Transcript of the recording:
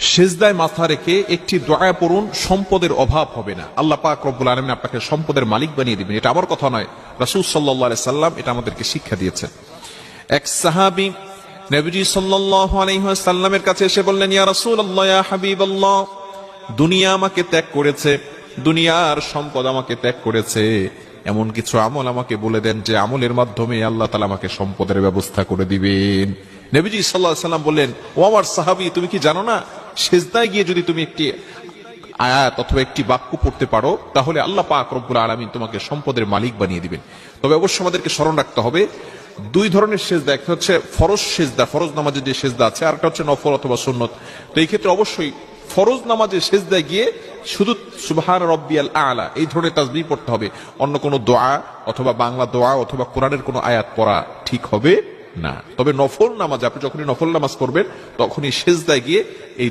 সিজদায় মাথা রেখে একটি দোয়া পড়ুন, সম্পদের অভাব হবে না। আল্লাহ পাক রব্বুল আলামিন আপনাকে সম্পদের মালিক বানিয়ে দিবেন। এটা আমার কথা নয়, রাসূল সাল্লাল্লাহু আলাইহি সাল্লাম এটা আমাদেরকে শিক্ষা দিয়েছেন। এক সাহাবী নবীজি সাল্লাল্লাহু আলাইহি ওয়াসাল্লামের কাছে এসে বললেন, ইয়া রাসূলুল্লাহ, ইয়া হাবিবাল্লাহ, দুনিয়া আমাকে ত্যাগ করেছে, দুনিয়ার সম্পদ আমাকে ত্যাগ করেছে, এমন কিছু আমল আমাকে বলে দেন যে আমলের মাধ্যমে আল্লাহ তাআলা আমাকে সম্পদের ব্যবস্থা করে দিবেন। নবীজি সাল্লাল্লাহু আলাইহি সাল্লাম বললেন, ও আমার সাহাবী, তুমি কি জানো না, সিজদায় গিয়ে যদি তুমি একটি আয়াত অথবা একটি বাক্য পড়তে পারো, তাহলে আল্লাহ পাক রব্বুল আলামিন তোমাকে সম্পদের মালিক বানিয়ে দিবেন। তবে অবশ্যই আমাদেরকে স্মরণ রাখতে হবে, দুই ধরনের সিজদা, একটা হচ্ছে ফরজ সিজদা, ফরজ নামাজের যে সিজদা আছে, আর একটা হচ্ছে নফল অথবা সুন্নত। তো এই ক্ষেত্রে অবশ্যই ফরজ নামাজের সিজদায় গিয়ে শুধু সুবহান রাব্বিয়াল আলা এই ধরনের তাসবিহ পড়তে হবে। অন্য কোনো দোয়া অথবা বাংলা দোয়া অথবা কোরআনের কোনো আয়াত পড়া ঠিক হবে না। তবে নফল নামাজ, আপনি যখনই নফল নামাজ করবেন তখনই সিজদায় গিয়ে এই